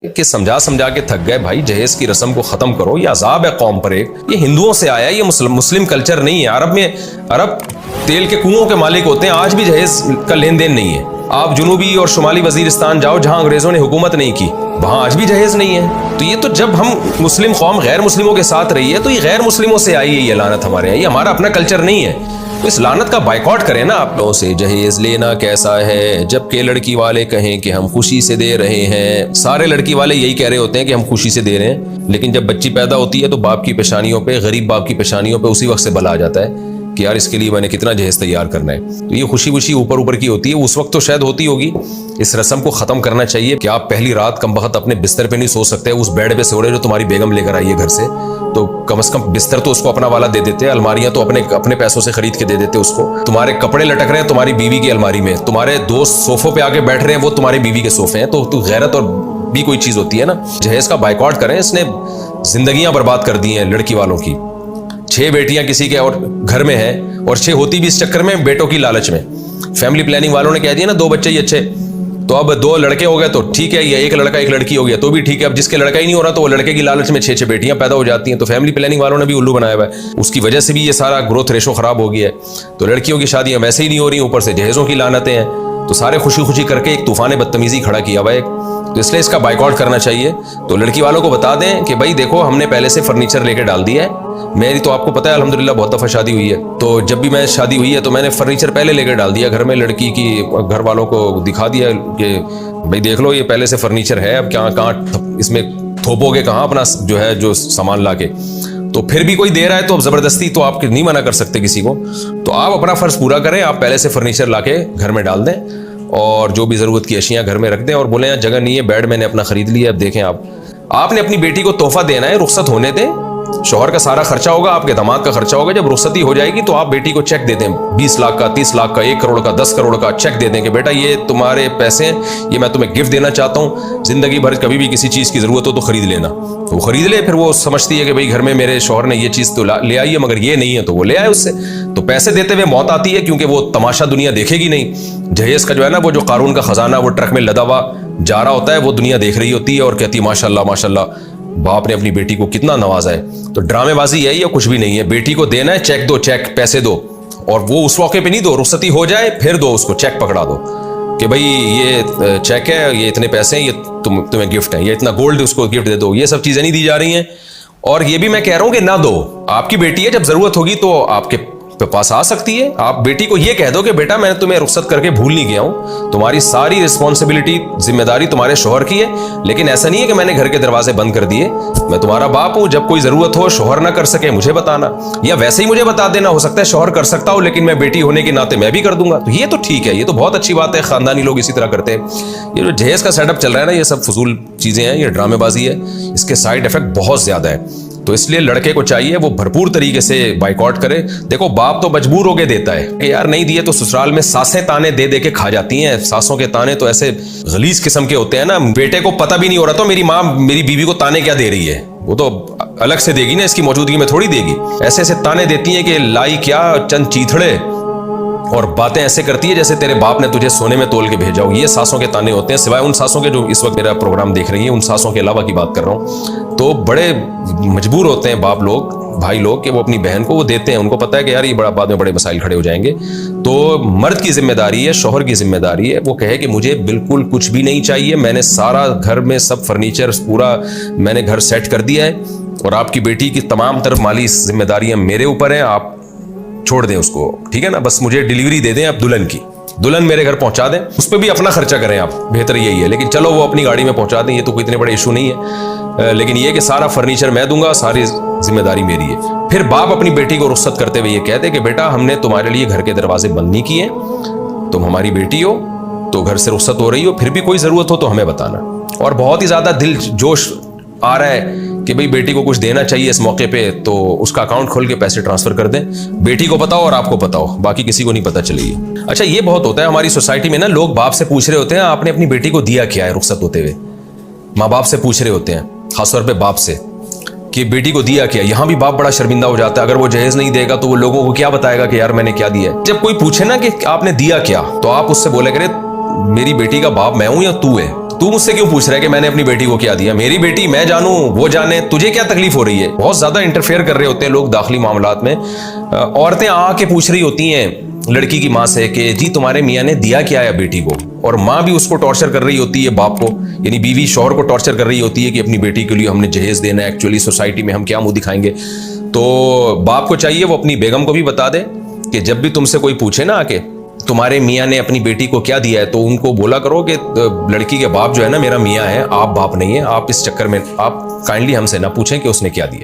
कि समझा समझा के थक गए भाई, जहेज की रस्म को खत्म करो। ये अजाब है कौम पर एक, ये हिंदुओं से आया, ये मुस्लिम कल्चर नहीं है। अरब तेल के कुओं के मालिक होते हैं, आज भी जहेज का लेन देन नहीं है। आप जुनूबी और शुमाली वजीरिस्तान जाओ जहां अंग्रेजों ने हुकूमत नहीं की, वहां आज भी जहेज नहीं है। तो ये तो जब हम मुस्लिम कौम गैर मुस्लिमों के साथ रही है तो ये गैर मुस्लिमों से आई है ये लानत हमारे यहाँ, ये हमारा अपना कल्चर नहीं है। तो इस लानत का बाइकआउट करें ना आप लोगों से। जहेज लेना कैसा है, जबकि लड़की वाले कहें कि हम खुशी से दे रहे हैं। सारे लड़की वाले यही कह रहे होते हैं कि हम खुशी से दे रहे हैं, लेकिन जब बच्ची पैदा होती है तो बाप की पेशानियों पे, गरीब बाप की पेशानियों पे उसी वक्त से बला आ जाता है कि यार इसके लिए मैंने कितना जहेज तैयार करना है। तो ये खुशी खुशी ऊपर ऊपर की होती है, उस वक्त तो शायद होती होगी। इस रस्म को खत्म करना चाहिए कि आप पहली रात कम वक्त अपने बिस्तर पे नहीं सो सकते, उस बेड पे सो रहे जो तुम्हारी बेगम लेकर आई है घर से, तो कम से कम बिस्तर तो उसको अपना वाला दे देते, अलमारियां तो अपने पैसों से खरीद के दे देते उसको। तुम्हारे कपड़े लटक रहे हैं तुम्हारी बीवी की अलमारी में, तुम्हारे दोस्त सोफों पे आके बैठ रहे हैं, वो तुम्हारी बीवी के सोफे हैं। तो गैरत और भी कोई चीज होती है ना। जहेज का बाइकआउट करें, इसने जिंदगियां बर्बाद कर दी हैं लड़की वालों की। 6 बेटियां किसी के और घर में हैं, और 6 होती भी इस चक्कर में बेटों की लालच में। फैमिली प्लानिंग वालों ने कह दिया ना 2 बच्चे ही अच्छे, तो अब 2 लड़के हो गए तो ठीक है, या 1 लड़का 1 लड़की हो गया तो भी ठीक है। अब जिसके लड़का ही नहीं हो रहा तो वो लड़के की लालच में 6 बेटियां पैदा हो जाती हैं। तो फैमिली प्लानिंग वालों ने भी उल्लू बनाया हुआ है, उसकी वजह से भी ये सारा ग्रोथ रेशो खराब हो गया है। तो लड़कियों की शादियां वैसे ही नहीं हो रही, ऊपर से जहेजों की लानतें हैं। तो सारे खुशी खुशी करके एक तूफान बदतमीजी खड़ा किया हुआ है। तो इसलिए इसका बाइकआउट करना चाहिए। तो लड़की वालों को बता दें कि भाई देखो, हमने पहले से फर्नीचर लेके डाल दिया है। मेरी तो आपको पता है अल्हम्दुलिल्लाह बहुत दफ़ा शादी हुई है, तो जब भी मैं शादी हुई है तो मैंने फर्नीचर पहले लेकर डाल दिया घर में। लड़की की घर वालों को दिखा दिया कि भाई देख लो ये पहले से फर्नीचर है, अब क्या कहाँ इसमें थोपोगे, कहाँ अपना जो है जो सामान लाके। तो फिर भी कोई दे रहा है तो अब जबरदस्ती तो आप नहीं मना कर सकते किसी को। तो आप अपना फर्ज पूरा करें, आप पहले से फर्नीचर लाके घर में डाल दें और जो भी जरूरत की अशियां घर में रख दें, और बोले यार जगह नहीं है, बेड मैंने अपना खरीद लिया। अब देखें आपने अपनी बेटी को तोहफा देना है, रुखसत होने दें। शौहर का सारा खर्चा होगा, आपके दामाद का खर्चा होगा। जब रुखसती हो जाएगी तो आप बेटी को चेक दे दें, 20 लाख का, 30 लाख का, 1 करोड़ का, 10 करोड़ का चेक दे दें कि बेटा ये तुम्हारे पैसे हैं, ये मैं तुम्हें गिफ्ट देना चाहता हूँ, जिंदगी भर कभी भी किसी चीज की जरूरत हो तो खरीद लेना। तो वो खरीद ले। फिर वो समझती है कि भाई घर में मेरे शौहर ने ये चीज तो ले आई है, मगर ये नहीं है तो वो ले आए उससे। तो पैसे देते हुए मौत आती है, क्योंकि वो तमाशा दुनिया देखेगी नहीं। जहेज का जो है ना, वो जो कारून का खजाना वो ट्रक में लदा हुआ जा रहा होता है, वो दुनिया देख रही होती है और कहती है माशाल्लाह माशाल्लाह, बाप ने अपनी बेटी को कितना नवाजा है। तो ड्रामेबाजी है या कुछ भी नहीं है। बेटी को देना है, चेक दो, चेक पैसे दो, और वो उस मौके पे नहीं दो, रुखसती हो जाए फिर दो उसको, चेक पकड़ा दो कि भाई ये चेक है, ये इतने पैसे हैं, ये तुम्हें गिफ्ट है, ये इतना गोल्ड उसको गिफ्ट दे दो। ये सब चीजें नहीं दी जा रही हैं। और ये भी मैं कह रहा हूं कि ना दो, आपकी बेटी है, जब जरूरत होगी तो आपके पास आ सकती है। आप बेटी को ये कह दो कि बेटा मैंने तुम्हें रुखसत करके भूल नहीं गया हूं, तुम्हारी सारी रिस्पॉन्सिबिलिटी, जिम्मेदारी तुम्हारे शौहर की है, लेकिन ऐसा नहीं है कि मैंने घर के दरवाजे बंद कर दिए। मैं तुम्हारा बाप हूं, जब कोई जरूरत हो, शौहर ना कर सके मुझे बताना, या वैसे ही मुझे बता देना। हो सकता है शौहर कर सकता हो, लेकिन मैं बेटी होने के नाते मैं भी कर दूंगा। तो ये तो ठीक है, ये तो बहुत अच्छी बात है, खानदानी लोग इसी तरह करते हैं। ये जो जहेज का सेटअप चल रहा है ना, ये सब फजूल चीजें हैं, ये ड्रामेबाजी है, इसके साइड इफेक्ट बहुत ज्यादा है। तो इसलिए लड़के को चाहिए वो भरपूर तरीके से बाइकआउट करे। देखो बाप तो मजबूर होके देता है कि यार नहीं दिए तो ससुराल में सासें ताने दे दे के खा जाती हैं। सासों के ताने तो ऐसे गलीज किस्म के होते हैं ना, बेटे को पता भी नहीं हो रहा तो मेरी माँ मेरी बीवी को ताने क्या दे रही है, वो तो अलग से देगी ना, इसकी मौजूदगी में थोड़ी देगी। ऐसे ऐसे ताने देती हैं कि लाई क्या चंद चीथड़े, और बातें ऐसे करती है जैसे तेरे बाप ने तुझे सोने में तोल के भेजा हो। ये सासों के ताने होते हैं, सिवाय उन सासों के जो इस वक्त मेरा प्रोग्राम देख रही है, उन सासों के अलावा की बात कर रहा हूँ। तो बड़े मजबूर होते हैं बाप लोग, भाई लोग, कि वो अपनी बहन को वो देते हैं। उनको पता है कि यार ये बड़ा बाद में बड़े मसाइल खड़े हो जाएंगे। तो मर्द की जिम्मेदारी है, शौहर की जिम्मेदारी है, वो कहे कि मुझे बिल्कुल कुछ भी नहीं चाहिए, मैंने सारा घर में सब फर्नीचर पूरा मैंने घर सेट कर दिया है, और आपकी बेटी की तमाम तरफ माली जिम्मेदारियां मेरे ऊपर हैं, आप छोड़ दें उसको, ठीक है ना। बस मुझे डिलीवरी दे दें आप दुल्हन की, दुल्हन मेरे घर पहुंचा दें, उस पर भी अपना खर्चा करें आप, बेहतर यही है। लेकिन चलो वो अपनी गाड़ी में पहुंचा दें, ये तो कोई इतने बड़े इशू नहीं है। लेकिन ये कि सारा फर्नीचर मैं दूंगा, सारी जिम्मेदारी मेरी है। फिर बाप अपनी बेटी को रुखसत करते हुए ये कहते कि बेटा हमने तुम्हारे लिए घर के दरवाजे बंद नहीं किए, तुम हमारी बेटी हो, तो घर से रुखसत हो रही हो, फिर भी कोई जरूरत हो तो हमें बताना। और बहुत ही ज्यादा दिल जोश आ रहा है कि भाई बेटी को कुछ देना चाहिए इस मौके पे, तो उसका अकाउंट खोल के पैसे ट्रांसफर कर दें। बेटी को बताओ और आपको बताओ, बाकी किसी को नहीं पता चलेगी। अच्छा ये बहुत होता है हमारी सोसाइटी में ना, लोग बाप से पूछ रहे होते हैं आपने अपनी बेटी को दिया क्या है रुखसत होते हुए। माँ बाप से पूछ रहे होते हैं, खासतौर पे बाप से, कि बेटी को दिया क्या। यहाँ भी बाप बड़ा शर्मिंदा हो जाता है, अगर वो जहेज नहीं देगा तो वो लोगों को क्या बताएगा कि यार मैंने क्या दिया है। जब कोई पूछे ना कि आपने दिया क्या, तो आप उससे बोले करे मेरी बेटी का बाप मैं हूं या तू है। तू मुझसे क्यों पूछ रहा है कि मैंने अपनी बेटी को क्या दिया? मेरी बेटी मैं जानूं, वो जाने, तुझे क्या तकलीफ हो रही है? बहुत ज्यादा इंटरफेयर कर रहे होते हैं लोग दाखिली मामलात में। औरतें आके पूछ रही होती हैं लड़की की माँ से कि जी तुम्हारे मियाँ ने दिया क्या है बेटी को, और माँ भी उसको टॉर्चर कर रही होती है, बाप को यानी बीवी शौहर को टॉर्चर कर रही होती है कि अपनी बेटी के लिए हमने जहेज देना है, एक्चुअली सोसाइटी में हम क्या मुंह दिखाएंगे। तो बाप को चाहिए वो अपनी बेगम को भी बता दे कि जब भी तुमसे कोई पूछे ना आके तुम्हारे मियाँ ने अपनी बेटी को क्या दिया है, तो उनको बोला करो कि लड़की के बाप जो है ना मेरा मियाँ है, आप बाप नहीं है। आप इस चक्कर में आप काइंडली हमसे ना पूछें कि उसने क्या दिया।